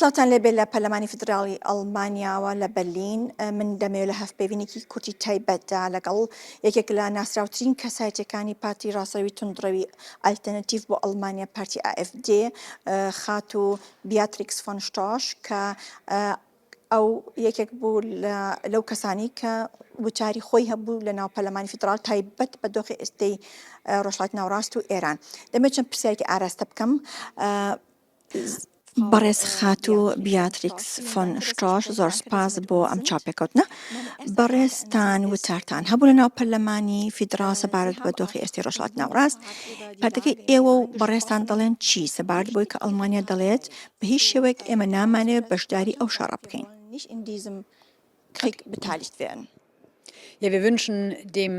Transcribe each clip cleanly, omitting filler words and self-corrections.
سلاوتان لێبێ لە پەرلەمانی فیدراڵی ئەڵمانیاوە لە بەرلین من دەمەوێت لە هەفتپێوینێکی کورتی تایبەتدا لەگەڵ یەکێک لە ناسراوترین کەسایەتیەکانی پارتی ڕاستەوی توندڕەوی ئالتەرنەتیڤ بۆ ئەڵمانیا پارتی AfD خاتو بیاتریکس فۆن شتۆش کە ئەو یەکێک بوو لەو کەسانی کە وتاری خۆی هەبوو لە ناو پەرلەمانی فیدراڵ تایبەت بە دۆخی ئێستەی ڕۆژهەڵاتی ناوڕاست و ئێران. دەمەوێت چەند پرسیارێکی ئاراستە بکەم. بەڕێز خاتو بیاتریکس فۆن شتۆش زۆر سپاس بۆ ئەم چاپێکەوتنە. بەڕێزتان وتارتان هەبوو لە ناو پەرلەمانی فیدراڵ سەبارەت بە دۆخی ئێستەی ڕۆژهەڵاتی ناوڕاست. پارتەکەی ئێوە و بەڕێزتان دەڵێن چی سەبارەت بۆی کە ئەڵمانیا دەڵێت بە هیچ شێوەیەک ئێمە نامانەوێت بەشداری ئەو شەڕە بکەین. Ja, wir wünschen dem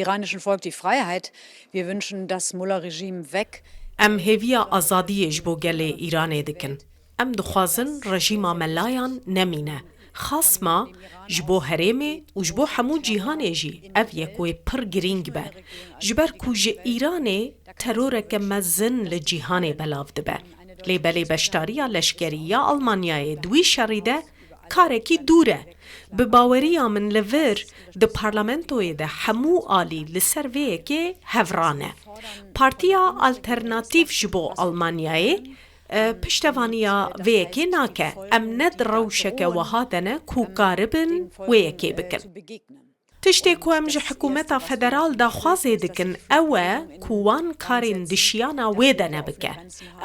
iranischen Volk die Freiheit. Wir wünschen das Mullah-Regime weg. ام هێویە ئازادیەش بۆ gelê Îranê dikin. Em dixwazin rejîma melayan nemîne. Xasma ji bo herêmê û ji bo hemû cîhanê jî ev yek wê pir girîng be. Ji ber ku ji Îranê teroreke mezin li cîhanê belav dibe. Lêbelê beşdariya leşkerî ya Almanyayê di wî şerî de karekî dûr e. Bi baweriya min li vir di parlamentoyê de hemû alî li ser vê yekê hevran e. Partiya Alternatîv ji bo Almanyayê piştevaniya vê yekê nake. Em ne di rewşeke wiha de ne ku karibin wê yekê bikin. Tiştê ku em ji hikûmeta federal daxwazê dikin ew e ku wan karên dişiyana wê de nebike.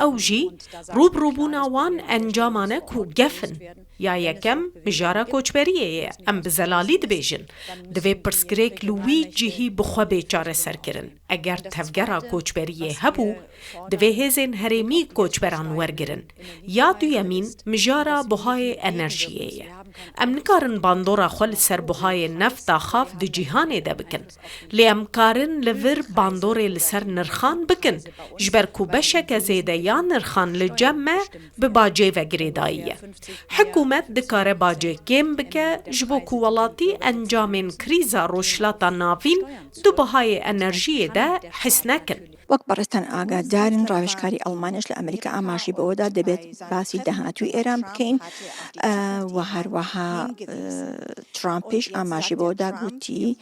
Ew jî rûbrûbûna wan encaman e ku gefin. Ya yekem mijara koçberiyê ye em bi zelalî dibêjin. Divê pirsgirêk li wî cihî bi xwe bêçareserkirin. Eger tevgera koçberiyê hebû, divê hêzên herêmî koçberan wergirin. Ya duyemîn mijara buhayê enerjiyê ye. Em nikarin bandora xwe li ser buhayê nefta xav di cîhanê de bikin. Lê em karin li vir bandorê li ser nirxan bikin. Ji ber ku beşeke zêde ya nirxan li cem me bi bacê vegirêdayî ye. Hikûmet dikare bacê kêm bike ji bo ku welatî encamên krîza rojhilata navîn du buhayê enerjiyê de his nekin. وەک بەڕێزتان ئاگادارن ڕاوێژکاری ئەڵمانیش لە ئەمریکا ئاماژی بەوەدا دەبێت باسی داهاتووی ئێران بکەین و هەروەها ترامپیش ئاماژی بەوەدا گوتی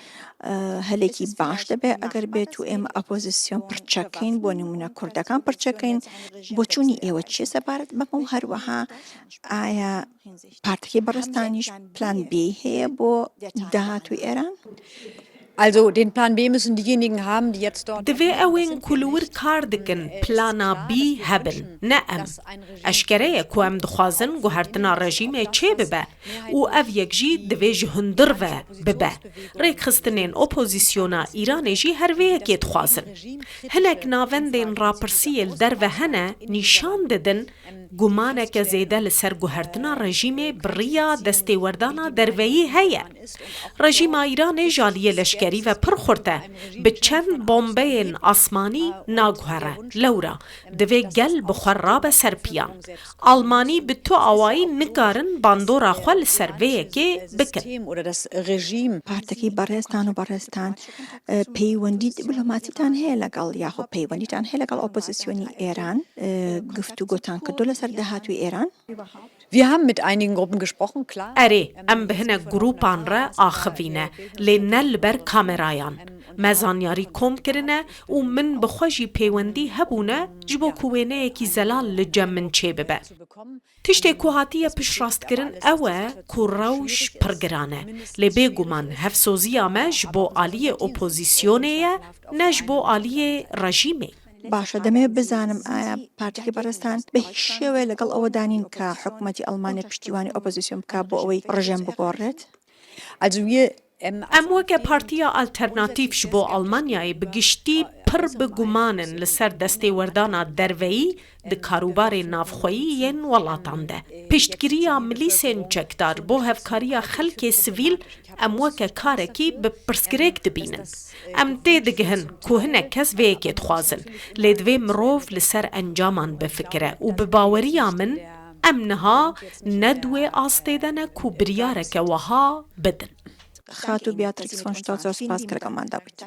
هەلێکی باش دەبێت ئەگەر بێت و ئێمە ئەپۆزیسیۆن پرچەکەین بۆ نمونە کوردەکان پرچەکەین بۆ چوونی ئێوە چیە سەبارەت بەمە و هەروەها ئایا پارتەکەی بەڕێزتانیش پلان B هەیە بۆ داهاتووی ئێران؟ Also den Plan B müssen diejenigen haben, die jetzt dort... Divê ewên ku li wir kar dikin plana B hebin, ne em. Eşkere ye ku em dixwazin guhertina rejîmê çê bibe û ev yek jî divê ji hundir ve bibe. Rêkxistinên opozîsyona Îranê jî her vê yekê dixwazin. Hinek navendên rapirsiyê li derve hene nîşan didin gumaneke zêde li ser guhertina rejîmê biriya destêwerdana derveyî heye. Rejîma Îranê jaliyê leşkerî ve pir xurt e. Bi çend bombeyên asmanî naguhere. Lewra divê gel bi xwe rabe ser piyan. Almanî bi tu awayî nikarin bandora xwe li ser vê yekê bikin. پارتەکەی بەڕێزتان و بەڕێزتان پەیوەندی دیپلۆماتیتان هەیە لەگەڵ یاخۆ پەیوەندیتان هەیە لەگەڵ ئۆپۆزیسیۆنی ئێران گفتوگۆتان کردو لەسەر داهاتووی ئێران؟ Wir haben mit einigen Gruppen gesprochen, klar. Erê em bi hinek grûpan re axivîne lê ne li ber kamerayan. Me zanyarî kom kirine û min bi xwe jî pêwendî hebûne ji bo ku wêneyekî zelal li cem min çê bibe. Tiştê ku hatiye piştrastkirin ew e ku rewş pir giran e. Lê bêguman hevsoziya me ji bo aliyê opozîsyonê ye ne ji bo aliyê rejîmê. باشە دەمەوێت بزانم ئایا پارتێکی بەڕێزتان بە هیچ شێوەیە لەگەڵ ئەوە دانین کە حکوومەتی ئەڵمانیا پشتیوانی ئۆپۆزیسیۆن بکات بۆ ئەوەی ڕژێم بگۆڕێت؟ Also wir Em weke Partiya Alternatîv ji bo Almanyayê bi giştî pir bigumanin li ser destêwerdana derveyî di karûbarê navxweyî yên welatan de. Piştgiriya milîsên çekdar bo hevkariya xelkê sivîl em weke karekî bi pirsgirêk dibînin. Em tê digihin ku hinek kes vê yekê dixwazin. Lê divê mirov li ser encaman bifikire û bi baweriya min em niha ne duê astê de ne ku biryareke wiha bidin. خاتو بیاتریکس فۆن شتۆش زۆر سپاس کە لەگەڵمان دابیت.